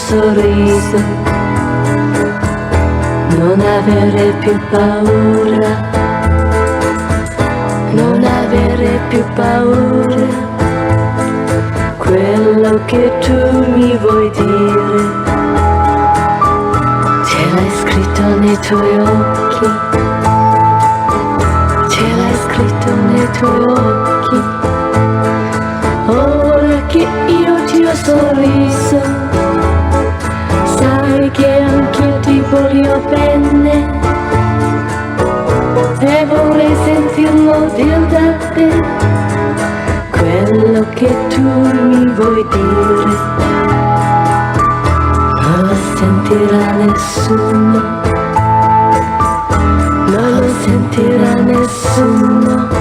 sorriso, non avere più paura, non avere più paura, quello che tu mi vuoi dire, ce l'hai scritto nei tuoi occhi, ce l'hai scritto nei tuoi occhi, ora che io ti ho sorriso, sai che anch'io ti voglio bene e vorrei sentirlo dire da te quello che tu mi vuoi dire. Non lo sentirà nessuno, non lo sentirà nessuno.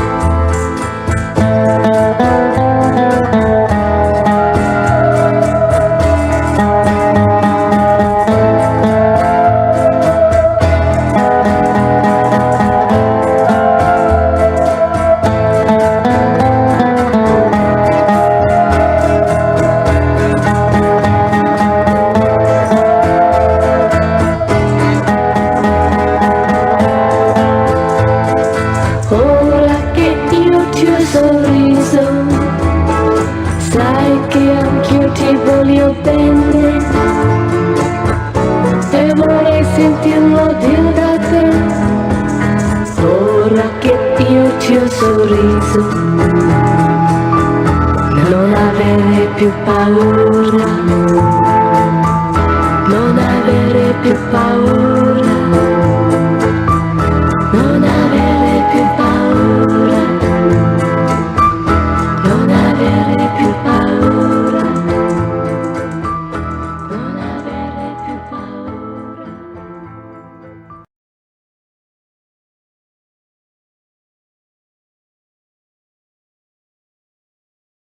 Sorriso, non avere più paura, non avere più paura.